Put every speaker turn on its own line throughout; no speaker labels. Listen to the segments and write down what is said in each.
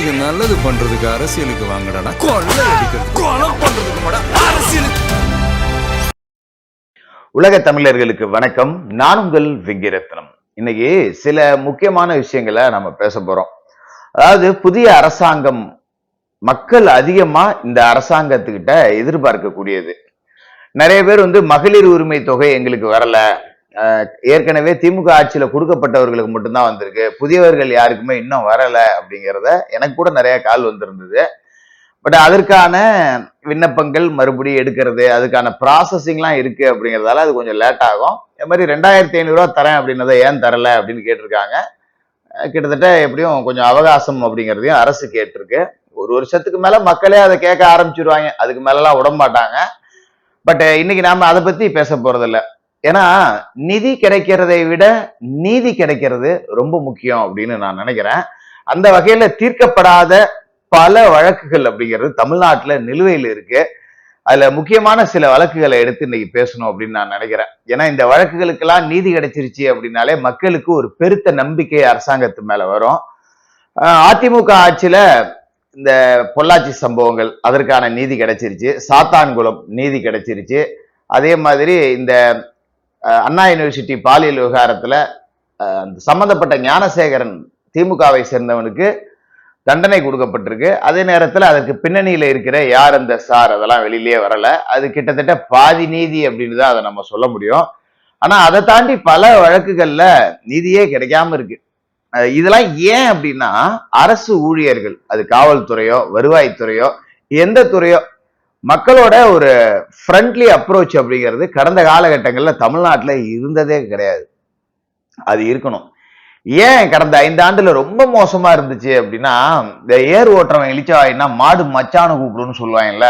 மக்களுக்கு நல்லது பண்றதுக்கு அரசியலுக்கு வாங்கடா, கொள்ளை அடிக்கிறது கொலை பண்றதுக்கு அரசியலுக்கு.
உலக தமிழர்களுக்கு வணக்கம். நான் உங்கள் வெங்கிரத்னம். இன்னைக்கு சில முக்கியமான விஷயங்களை நம்ம பேச போறோம். அதாவது புதிய அரசாங்கம் மக்கள் அதிகமா இந்த அரசாங்கத்துக்கிட்ட எதிர்பார்க்கக்கூடியது. நிறைய பேர் மகளிர் உரிமை தொகை எங்களுக்கு வரல, ஏற்கனவே திமுக ஆட்சியில கொடுக்கப்பட்டவர்களுக்கு மட்டும்தான் வந்திருக்கு, புதியவர்கள் யாருக்குமே இன்னும் வரல அப்படிங்கிறத எனக்கு கூட நிறைய கால் வந்திருந்தது. பட் அதற்கான விண்ணப்பங்கள் மறுபடியும் எடுக்கிறது, அதுக்கான ப்ராசஸிங்லாம் இருக்கு அப்படிங்கிறதால அது கொஞ்சம் லேட் ஆகும். இது மாதிரி 2500 ரூபா தரேன் அப்படின்னதை ஏன் தரல அப்படின்னு கேட்டிருக்காங்க. கிட்டத்தட்ட எப்படியும் கொஞ்சம் அவகாசம் அப்படிங்கிறதையும் அரசு கேட்டிருக்கு. ஒரு வருஷத்துக்கு மேல மக்களே அதை கேட்க ஆரம்பிச்சிருவாங்க, அதுக்கு மேலலாம் விட மாட்டாங்க. பட் இன்னைக்கு நாம அதை பத்தி பேச போறது இல்லை. ஏன்னா நிதி கிடைக்கிறதை விட நீதி கிடைக்கிறது ரொம்ப முக்கியம் அப்படின்னு நான் நினைக்கிறேன். அந்த வகையில தீர்க்கப்படாத பல வழக்குகள் அப்படிங்கிறது தமிழ்நாட்டுல நிலுவையில் இருக்கு. அதுல முக்கியமான சில வழக்குகளை எடுத்து இன்னைக்கு பேசணும் அப்படின்னு நான் நினைக்கிறேன். ஏன்னா இந்த வழக்குகளுக்கெல்லாம் நீதி கிடைச்சிருச்சு அப்படின்னாலே மக்களுக்கு ஒரு பெருத்த நம்பிக்கை அரசாங்கத்து மேல வரும். அதிமுக ஆட்சியில இந்த பொள்ளாச்சி சம்பவங்கள் அதற்கான நீதி கிடைச்சிருச்சு, சாத்தான்குளம் நீதி கிடைச்சிருச்சு. அதே மாதிரி இந்த அண்ணா யூனிவர்சிட்டி பாலியல் விவகாரத்துல சம்பந்தப்பட்ட ஞானசேகரன் திமுகவை சேர்ந்தவனுக்கு தண்டனை கொடுக்கப்பட்டிருக்கு. அதே நேரத்துல அதற்கு பின்னணியில இருக்கிற யார் அந்த சார் அதெல்லாம் வெளியிலேயே வரல. அது கிட்டத்தட்ட பாதி நீதி அப்படின்னு தான் அதை நம்ம சொல்ல முடியும். ஆனா அதை தாண்டி பல வழக்குகள்ல நீதியே கிடைக்காம இருக்கு. இதெல்லாம் ஏன் அப்படின்னா அரசு ஊழியர்கள், அது காவல்துறையோ வருவாய்த்துறையோ எந்த துறையோ, மக்களோட ஒரு ஃப்ரெண்ட்லி அப்ரோச் அப்படிங்கிறது கடந்த காலகட்டங்கள்ல தமிழ்நாட்டுல இருந்ததே கிடையாது. அது இருக்கணும். ஏன் கடந்த 5 ஆண்டுல ரொம்ப மோசமா இருந்துச்சு அப்படின்னா, இந்த ஏர் ஓட்டுறவன் இழிச்சவாயின்னா மாடு மச்சானு கூப்பிடுன்னு சொல்லுவாங்கல்ல,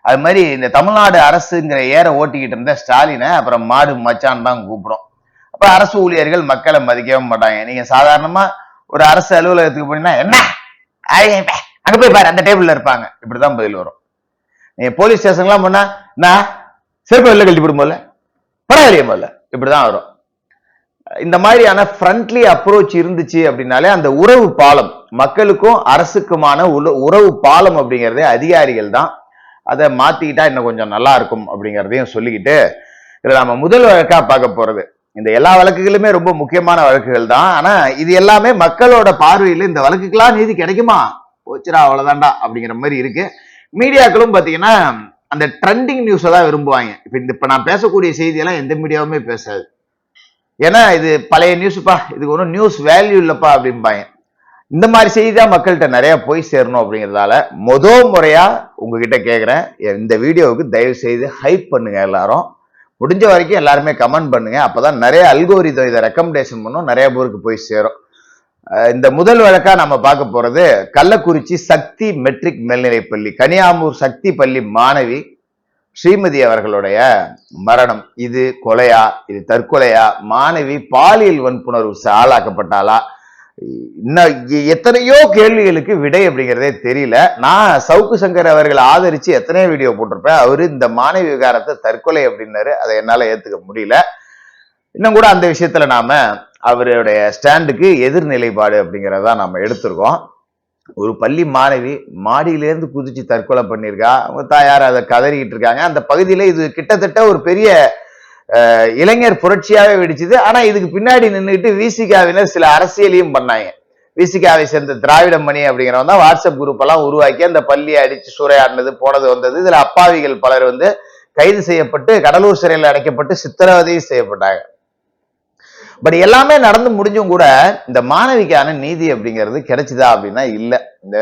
அது மாதிரி இந்த தமிழ்நாடு அரசுங்கிற ஏரை ஓட்டிக்கிட்டு இருந்த ஸ்டாலினை அப்புறம் மாடு மச்சான் தான் கூப்பிடும். அப்ப அரசு ஊழியர்கள் மக்களை மதிக்கவே மாட்டாங்க. நீங்க சாதாரணமா ஒரு அரசு அலுவலகத்துக்கு போனீங்கன்னா, என்ன அங்க போய் பாரு அந்த டேபிள்ல இருப்பாங்க, இப்படிதான் பதில் வரும். நீங்க போலீஸ் ஸ்டேஷன்லாம் போனா நான் செருப்பு வெளில கழட்டி போடும்போல பரவாயில்லையே போல இப்படிதான் வரும். இந்த மாதிரியான ஃப்ரெண்ட்லி அப்ரோச் இருந்துச்சு அப்படின்னாலே அந்த உறவு பாலம், மக்களுக்கும் அரசுக்குமான உறவு பாலம் அப்படிங்கிறதே அதிகாரிகள் தான். அதை மாத்திக்கிட்டா இன்னும் கொஞ்சம் நல்லா இருக்கும் அப்படிங்கிறதையும் சொல்லிக்கிட்டு இதுல நம்ம முதல் வழக்கா பார்க்க போறது, இந்த எல்லா வழக்குகளுமே ரொம்ப முக்கியமான வழக்குகள் தான். ஆனா இது எல்லாமே மக்களோட பார்வையில் இந்த வழக்குக்கெல்லாம் நீதி கிடைக்குமா, போச்சுரா அவ்வளவுதான்டா அப்படிங்கிற மாதிரி இருக்கு. மீடியாக்களும் பாத்தீங்கன்னா அந்த ட்ரெண்டிங் நியூஸை தான் விரும்புவாங்க. இப்ப நான் பேசக்கூடிய செய்தியெல்லாம் எந்த மீடியாவுமே பேசாது. ஏன்னா இது பழைய நியூஸ்ப்பா, இதுக்கு ஒன்றும் நியூஸ் வேல்யூ இல்லப்பா அப்படிம்பாங்க. இந்த மாதிரி செய்தி தான் மக்கள்கிட்ட நிறைய போய் சேரணும் அப்படிங்கிறதால முறையா உங்ககிட்ட கேட்குறேன், இந்த வீடியோவுக்கு தயவு செய்து ஹைப் பண்ணுங்க. எல்லாரும் முடிஞ்ச வரைக்கும் எல்லாருமே கமெண்ட் பண்ணுங்க. அப்பதான் நிறைய அல்கோரிதம் இதை ரெக்கமெண்டேஷன் பண்ணும், நிறைய பேருக்கு போய் சேரும். இந்த முதல் வழக்கா நம்ம பார்க்க போறது கள்ளக்குறிச்சி சக்தி மெட்ரிக் மேல்நிலைப்பள்ளி, கனியாமூர் சக்தி பள்ளி மாணவி ஸ்ரீமதி அவர்களுடைய மரணம். இது கொலையா, இது தற்கொலையா, மாணவி பாலியல் வன்புணர்வு ஆளாக்கப்பட்டாளா, இன்னும் எத்தனையோ கேள்விகளுக்கு விடை அப்படிங்கிறதே தெரியல. நான் சவுக்கு சங்கர் அவர்கள் ஆதரிச்சு எத்தனையோ வீடியோ போட்டிருப்பேன். அவரு இந்த மாணவி விகாரத்தை தற்கொலை அப்படின்னாரு, அதை என்னால ஏத்துக்க முடியல. இன்னும் கூட அந்த விஷயத்துல நாம அவருடைய ஸ்டாண்டுக்கு எதிர் நிலைப்பாடு அப்படிங்கிறதா நாம எடுத்திருக்கோம். ஒரு பள்ளி மாணவி மாடியிலேருந்து குதிச்சு தற்கொலை பண்ணியிருக்கா, அவங்க தாயார் அதை கதறிக்கிட்டு இருக்காங்க. அந்த பகுதியில இது கிட்டத்தட்ட ஒரு பெரிய இளைஞர் புரட்சியாவே வெடிச்சுது. ஆனா இதுக்கு பின்னாடி நின்றுட்டு விசிகாவினர் சில அரசியலையும் பண்ணாங்க. விசிகாவை சேர்ந்த திராவிட மணி அப்படிங்கிறவங்க தான் வாட்ஸ்அப் குரூப் எல்லாம் உருவாக்கி அந்த பள்ளியை அடிச்சு சூறையாடினது போனது வந்தது. இதுல அப்பாவிகள் பலர் கைது செய்யப்பட்டு கடலூர் சிறையில் அடைக்கப்பட்டு சித்திரவதையும் செய்யப்பட்டாங்க. பட் எல்லாமே நடந்து முடிஞ்சும் கூட இந்த மாணவிக்கான நீதி அப்படிங்கிறது கிடைச்சுதா அப்படின்னா இல்ல. இந்த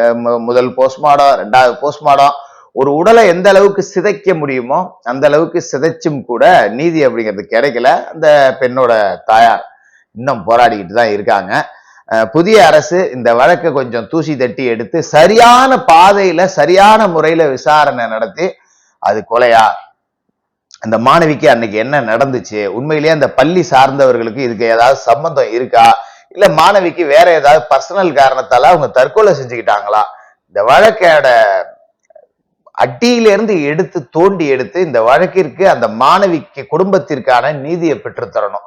முதல் போஸ்ட்மார்டம், 2வது போஸ்ட்மார்டம், ஒரு உடலை எந்த அளவுக்கு சிதைக்க முடியுமோ அந்த அளவுக்கு சிதைச்சும் கூட நீதி அப்படிங்கிறது கிடைக்கல. அந்த பெண்ணோட தாயார் இன்னும் போராடிக்கிட்டு தான் இருக்காங்க. புதிய அரசு இந்த வழக்கை கொஞ்சம் தூசி தட்டி எடுத்து சரியான பாதையில சரியான முறையில விசாரணை நடத்தி அது கொலையா, அந்த மாணவிக்கு அன்னைக்கு என்ன நடந்துச்சு, உண்மையிலேயே அந்த பள்ளி சார்ந்தவர்களுக்கு இதுக்கு ஏதாவது சம்பந்தம் இருக்கா, இல்ல மாணவிக்கு வேற ஏதாவது பர்சனல் காரணத்தால அவங்க தற்கொலை செஞ்சுக்கிட்டாங்களா, இந்த வழக்கோட அடியிலிருந்து எடுத்து தோண்டி எடுத்து இந்த வழக்கிற்கு அந்த மாணவிக்கு குடும்பத்திற்கான நீதியை பெற்றுத்தரணும்.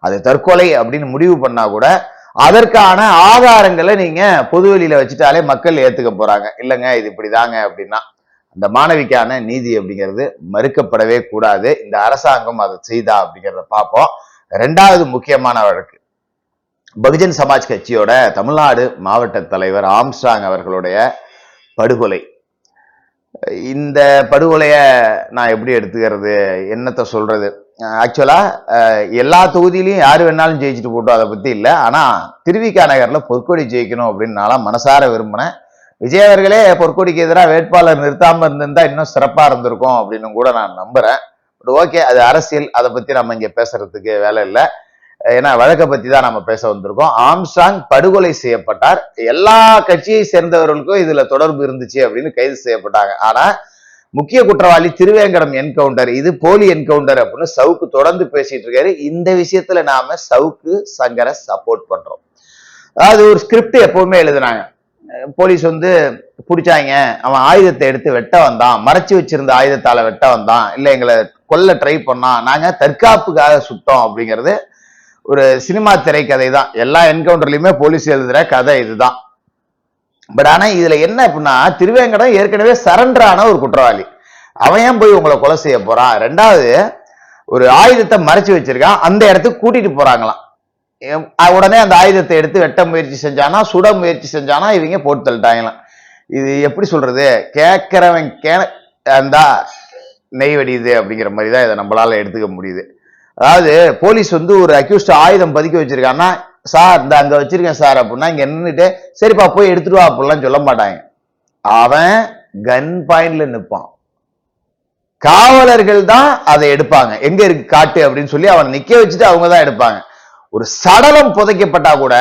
அது தற்கொலை அப்படின்னு முடிவு பண்ணா கூட அதற்கான ஆதாரங்களை நீங்க பொதுவெளியில வச்சுட்டாலே மக்கள் ஏத்துக்க போறாங்க. இல்லைங்க இது இப்படிதாங்க அப்படின்னா அந்த மாணவிக்கான நீதி அப்படிங்கிறது மறுக்கப்படவே கூடாது. இந்த அரசாங்கம் அதை செய்தா அப்படிங்கிறத பார்ப்போம். ரெண்டாவது முக்கியமான வழக்கு, பகுஜன் சமாஜ் கட்சியோட தமிழ்நாடு மாவட்ட தலைவர் ஆம்ஸ்ட்ராங் அவர்களுடைய படுகொலை. இந்த படுகொலைய நான் எப்படி எடுத்துக்கிறது, என்னத்த சொல்றது? ஆக்சுவலா எல்லா தொகுதியிலையும் யாரு வேணாலும் ஜெயிச்சுட்டு போட்டோம், அதை பத்தி இல்லை. ஆனா திருவிக நகர்ல பொற்கொடி ஜெயிக்கணும் அப்படின்னு நான்லாம் மனசார விரும்பினேன். விஜய் அவர்களே பொற்கொடிக்கு எதிராக வேட்பாளர் நிறுத்தாம இருந்திருந்தா இன்னும் சிறப்பா இருந்திருக்கும் அப்படின்னு கூட நான் நம்புறேன். பட் ஓகே, அது அரசியல், அதை பத்தி நம்ம இங்க பேசுறதுக்கு வேலை இல்லை. ஏன்னா வழக்கை பத்தி தான் நம்ம பேச வந்திருக்கோம். ஆம்ஸ்ட்ராங் படுகொலை செய்யப்பட்டார். எல்லா கட்சியை சேர்ந்தவர்களுக்கும் இதுல தொடர்பு இருந்துச்சு அப்படின்னு கைது செய்யப்பட்டாங்க. ஆனா முக்கிய குற்றவாளி திருவேங்கடம் என்கவுண்டர், இது போலி என்கவுண்டர் அப்படின்னு சவுக்கு தொடர்ந்து பேசிட்டு இருக்காரு. இந்த விஷயத்துல நாம சவுக்கு சங்கரை சப்போர்ட் பண்றோம். அதாவது ஒரு ஸ்கிரிப்ட் எப்பவுமே எழுதுனாங்க. போலீஸ் வந்து பிடிச்சாங்க, அவன் ஆயுதத்தை எடுத்து வெட்ட வந்தான், மறைச்சு வச்சிருந்த ஆயுதத்தால வெட்ட வந்தான், இல்ல எங்களை கொல்ல ட்ரை பண்ணான், நாங்க தற்காப்புக்காக சுட்டோம் அப்படிங்கிறது ஒரு சினிமா திரைக்கதை தான். எல்லா என்கவுண்டர்லயுமே போலீஸ் எழுதுற கதை இதுதான். பட் ஆனா இதுல என்ன அப்படின்னா, திருவேங்கடம் ஏற்கனவே சரண்டர் ஆன ஒரு குற்றவாளி, அவன் ஏன் போய் உங்களை கொலை செய்ய போறான்? ரெண்டாவது, ஒரு ஆயுதத்தை மறைச்சு வச்சிருக்கான், அந்த இடத்துக்கு கூட்டிட்டு போறாங்களாம். உடனே அந்த ஆயுதத்தை எடுத்து வெட்ட முயற்சி செஞ்சானா, சுட முயற்சி செஞ்சானா, இவங்க போட்டு தள்ளிட்டாங்களாம். இது எப்படி சொல்றது, கேட்கிறவன் கேந்தா நெய் வெடியுது அப்படிங்கிற மாதிரி தான் இதை நம்மளால எடுத்துக்க முடியுது. அதாவது போலீஸ் வந்து ஒரு அக்யூஸ்ட் ஆயுதம் பதுக்கி வச்சிருக்கான்னா, சார் இந்த அங்க வச்சிருக்கேன் சார் அப்படின்னா, இங்க நின்றுட்டு சரிப்பா போய் எடுத்துட்டு வா அப்படிலாம் சொல்ல மாட்டாங்க. அவன் கன் பாயிண்ட்ல நிற்பான், காவலர்கள் தான் அதை எடுப்பாங்க. எங்க இருக்கு காட்டு அப்படின்னு சொல்லி அவனை நிக்க வச்சுட்டு அவங்க தான் எடுப்பாங்க. ஒரு சடலம் புதைக்கப்பட்டா கூட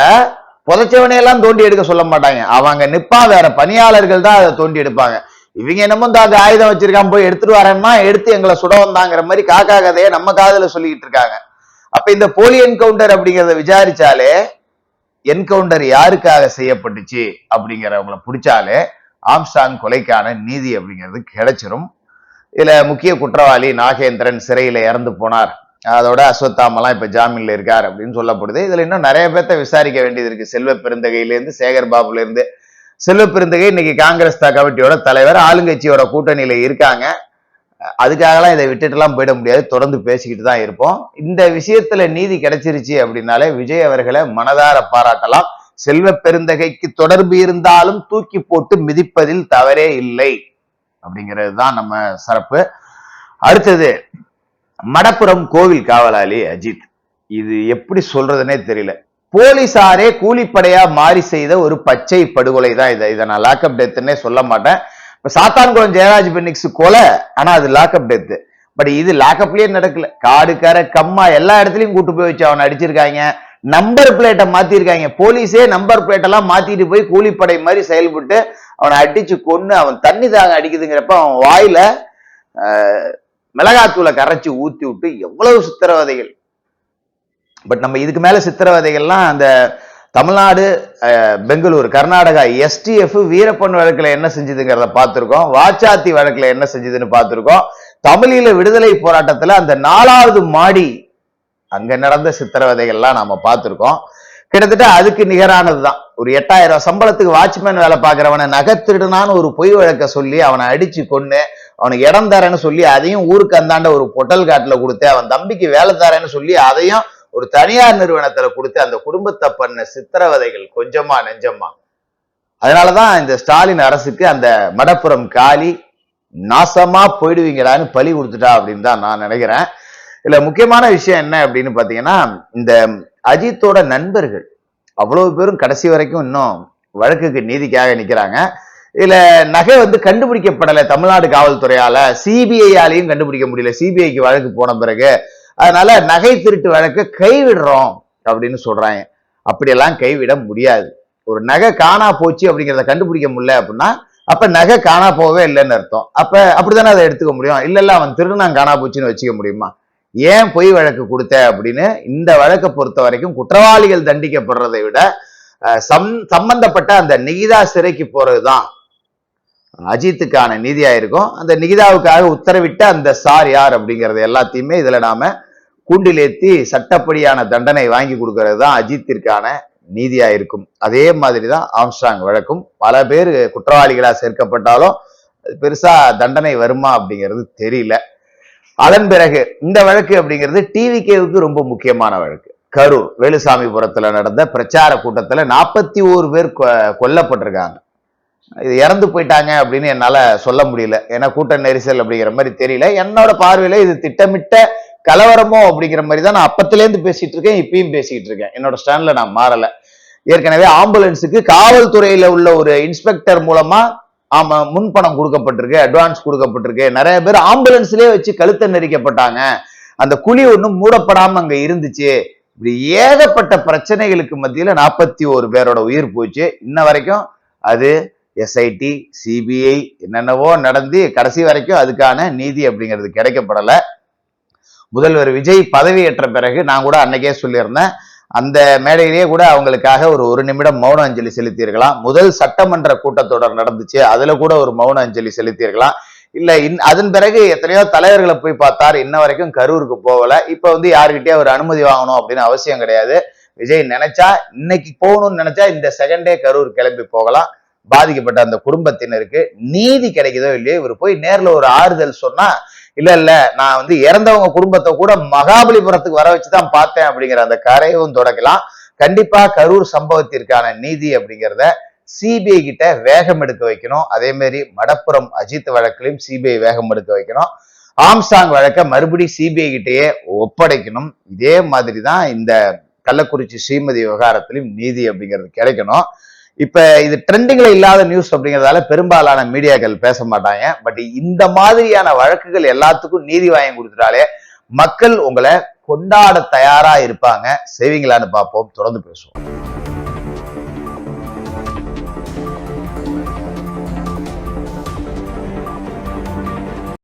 புதைச்சவனையெல்லாம் தோண்டி எடுக்க சொல்ல மாட்டாங்க, அவங்க நிப்பா, வேற பணியாளர்கள் தான் அதை தோண்டி எடுப்பாங்க. இவங்க என்னமோ அந்த ஆயுதம் வச்சிருக்கான் போய் எடுத்துட்டு வரேன்னா எடுத்து எங்களை சுட வந்தாங்கிற மாதிரி காக்கா கதையை நம்ம காதுல சொல்லிக்கிட்டு இருக்காங்க. அப்ப இந்த போலி என்கவுண்டர் அப்படிங்கிறத விசாரிச்சாலே, என்கவுண்டர் யாருக்காக செய்யப்பட்டுச்சு அப்படிங்கிறவங்களை பிடிச்சாலே ஆம்ஸ்ட்ராங் கொலைக்கான நீதி அப்படிங்கிறது கிடைச்சிரும். இதுல முக்கிய குற்றவாளி நாகேந்திரன் சிறையில இறந்து போனார், அதோட அஸ்வத்தாமெல்லாம் இப்ப ஜாமீன்ல இருக்கார் அப்படின்னு சொல்லப்படுது. இதுல இன்னும் நிறைய பேர்த்த விசாரிக்க வேண்டியது இருக்கு. செல்வ பெருந்தகையில இருந்து சேகர் பாபுல இருந்து. செல்வ பெருந்தகை இன்னைக்கு காங்கிரஸ் கமிட்டியோட தலைவர், ஆளுங்கட்சியோட கூட்டணியில இருக்காங்க. அதுக்காகலாம் இதை விட்டுட்டு எல்லாம் போயிட முடியாது, தொடர்ந்து பேசிக்கிட்டு தான் இருப்போம். இந்த விஷயத்துல நீதி கிடைச்சிருச்சு அப்படின்னாலே விஜய் அவர்களை மனதார பாராட்டலாம். செல்வ பெருந்தகைக்கு தொடர்பு இருந்தாலும் தூக்கி போட்டு மிதிப்பதில் தவறே இல்லை அப்படிங்கிறது தான் நம்ம சிறப்பு. அடுத்தது மடப்புறம் கோவில் காவலாளி அஜித். இது எப்படி சொல்றதுன்னே தெரியல. போலீசாரே கூலிப்படையா மாறி செய்த ஒரு பச்சை படுகொலை தான் இதை நான் லாக்அப் டெத்னே சொல்ல மாட்டேன். இப்ப சாத்தான்குளம் ஜெயராஜ் பென்னிக்ஸ் கொலை, ஆனா அது லாக்அப் டெத். பட் இது லாக்அப்லயே நடக்கல, காடு கரை கம்மா எல்லா இடத்துலயும் கூட்டு போய் வச்சு அவனை அடிச்சிருக்காங்க. நம்பர் பிளேட்டை மாத்திருக்காங்க, போலீஸே நம்பர் பிளேட் எல்லாம் மாத்திட்டு போய் கூலிப்படை மாதிரி செயல்பட்டு அவனை அடிச்சு கொன்னு, அவன் தண்ணி தாங்க அடிக்குதுங்கிறப்ப அவன் வாயில மிளகாத்தூளை கரைச்சி ஊத்தி விட்டு எவ்வளவு சித்திரவதைகள். பட் நம்ம இதுக்கு மேல சித்திரவதைகள்லாம் அந்த தமிழ்நாடு, பெங்களூர், கர்நாடகா STF வீரப்பன் வழக்குல என்ன செஞ்சதுங்கிறத பார்த்திருக்கோம், வாச்சாத்தி வழக்குல என்ன செஞ்சதுன்னு பார்த்திருக்கோம், தமிழீழ விடுதலை போராட்டத்துல அந்த 4வது மாடி அங்க நடந்த சித்திரவதைகள்லாம் நாம பார்த்திருக்கோம். கிட்டத்தட்ட அதுக்கு நிகரானதுதான். ஒரு 8000 சம்பளத்துக்கு வாட்ச்மேன் வேலை பார்க்கிறவனை நகை திருடுனான்னு ஒரு பொய் வழக்க சொல்லி அவனை அடிச்சு கொண்டு, அவனுக்கு இடம் தரேன்னு சொல்லி அதையும் ஊருக்கு அந்தாண்ட ஒரு பொட்டல் காட்டுல கொடுத்து, அவன் தம்பிக்கு வேலை தரேன்னு சொல்லி அதையும் ஒரு தனியார் நிறுவனத்துல கொடுத்து அந்த குடும்பத்தை பண்ண சித்திரவதைகள் கொஞ்சமா நெஞ்சமா. அதனாலதான் இந்த ஸ்டாலின் அரசுக்கு அந்த மடப்புறம் காலி நாசமா போயிடுவீங்கடான்னு பழி கொடுத்துட்டா அப்படின்னு தான் நான் நினைக்கிறேன். இதுல முக்கியமான விஷயம் என்ன அப்படின்னு பாத்தீங்கன்னா, இந்த அஜித்தோட நண்பர்கள் அவ்வளவு பேரும் கடைசி வரைக்கும் இன்னும் வழக்குக்கு நீதிக்காக நிக்கிறாங்க. இதுல நகை வந்து கண்டுபிடிக்கப்படலை தமிழ்நாடு காவல்துறையால, சிபிஐயாலையும் கண்டுபிடிக்க முடியல, சிபிஐக்கு வழக்கு போன பிறகு. அதனால நகை திருட்டு வழக்கு கைவிடுறோம் அப்படின்னு சொல்றாங்க. அப்படியெல்லாம் கைவிட முடியாது. ஒரு நகை காணா போச்சு அப்படிங்கிறத கண்டுபிடிக்க முடியல அப்படின்னா அப்ப நகை காணா போவே இல்லைன்னு அர்த்தம். அப்ப அப்படித்தானே அதை எடுத்துக்க முடியும். இல்ல அவன் திருடுனான் காணா போச்சுன்னு வச்சுக்க முடியுமா? ஏன் பொய் வழக்கு கொடுத்த அப்படின்னு இந்த வழக்கை பொறுத்த வரைக்கும் குற்றவாளிகள் தண்டிக்கப்படுறதை விட சம்பந்தப்பட்ட அந்த நிகிதா சிறைக்கு போறதுதான் அஜித்துக்கான நீதியா இருக்கும். அந்த நிகிதாவுக்காக உத்தரவிட்ட அந்த சார் யார் அப்படிங்கறது எல்லாத்தையுமே இதுல நாம கூண்டிலேத்தி சட்டப்படியான தண்டனை வாங்கி கொடுக்கறது தான் அஜித்திற்கான நீதியா இருக்கும். அதே மாதிரிதான் ஆம்ஸ்ட்ராங் வழக்கும். பல பேர் குற்றவாளிகளா சேர்க்கப்பட்டாலும் பெருசா தண்டனை வருமா அப்படிங்கிறது தெரியல. அதன் பிறகு இந்த வழக்கு அப்படிங்கிறது டிவிகேவுக்கு ரொம்ப முக்கியமான வழக்கு. கரூர் வேலுசாமிபுரத்துல நடந்த பிரச்சார கூட்டத்துல 41 பேர் கொல்லப்பட்டிருக்காங்க. இது இறந்து போயிட்டாங்க அப்படின்னு என்னால சொல்ல முடியல, ஏன்னா கூட்ட நெரிசல் அப்படிங்கிற மாதிரி தெரியல. என்னோட பார்வையில இது திட்டமிட்ட கலவரமோ அப்படிங்கிற மாதிரி தான் நான் அப்பத்துல இருந்து பேசிட்டு இருக்கேன், இப்பயும் பேசிட்டு இருக்கேன். என்னோட ஸ்டாண்ட்ல நான் மாறல. ஏற்கனவே ஆம்புலன்ஸுக்கு காவல்துறையில உள்ள ஒரு இன்ஸ்பெக்டர் மூலமா முன்பணம் கொடுக்கப்பட்டிருக்கு, அட்வான்ஸ் கொடுக்கப்பட்டிருக்கு. நிறைய பேர் ஆம்புலன்ஸ்லயே வச்சு கழுத்தை நெரிக்கப்பட்டாங்க. அந்த குழி ஒண்ணும் மூடப்படாம அங்க இருந்துச்சு. இப்படி ஏகப்பட்ட பிரச்சனைகளுக்கு மத்தியில 41 பேரோட உயிர் போச்சு. இன்ன வரைக்கும் அது எஸ்ஐடி, சிபிஐ என்னென்னவோ நடந்து கடைசி வரைக்கும் அதுக்கான நீதி அப்படிங்கிறது கிடைக்கப்படல. முதல்வர் விஜய் பதவியேற்ற பிறகு நான் கூட அன்னைக்கே சொல்லியிருந்தேன், அந்த மேடையிலேயே கூட அவங்களுக்காக ஒரு நிமிடம் மௌன அஞ்சலி செலுத்தியிருக்கலாம். முதல் சட்டமன்ற கூட்டத்தொடர் நடந்துச்சு, அதுல கூட ஒரு மௌன அஞ்சலி செலுத்தியிருக்கலாம். இல்ல அதன் பிறகு எத்தனையோ தலைவர்களை போய் பார்த்தார், இன்ன வரைக்கும் கரூருக்கு போகல. இப்ப யாருக்கிட்டே ஒரு அனுமதி வாங்கணும் அப்படின்னு அவசியம் கிடையாது. விஜய் நினைச்சா இன்னைக்கு போகணும்னு நினைச்சா இந்த செகண்டே கரூர் கிளம்பி போகலாம். பாதிக்கப்பட்ட அந்த குடும்பத்தினருக்கு நீதி கிடைக்குதோ இல்லையோ, இவர் போய் நேர்ல ஒரு ஆறுதல் சொன்னா, இல்ல நான் இறந்தவங்க குடும்பத்தை கூட மகாபலிபுரத்துக்கு வர வச்சுதான் பார்த்தேன் அப்படிங்கிற அந்த கரையவும் தொடக்கலாம். கண்டிப்பா கரூர் சம்பவத்திற்கான நீதி அப்படிங்கிறத சிபிஐ கிட்ட வேகம் எடுக்க வைக்கணும். அதே மாதிரி மடப்புறம் அஜித் வழக்கிலையும் சிபிஐ வேகம் எடுக்க வைக்கணும். ஆம்ஸ்ட்ராங் வழக்க மறுபடியும் சிபிஐ கிட்டேயே ஒப்படைக்கணும். இதே மாதிரிதான் இந்த கள்ளக்குறிச்சி ஸ்ரீமதி விவகாரத்திலும் நீதி அப்படிங்கிறது கிடைக்கணும். இப்ப இது ட்ரெண்டிங்ல இல்லாத நியூஸ் அப்படிங்கிறதால பெரும்பாலான மீடியாக்கள் பேச மாட்டாங்க. பட் இந்த மாதிரியான வழக்குகள் எல்லாத்துக்கும் நீதி வாங்கி கொடுத்துட்டாலே மக்கள் உங்களை கொண்டாட தயாரா இருப்பாங்க. செய்வீங்களான்னு பார்ப்போம். தொடர்ந்து பேசுவோம்.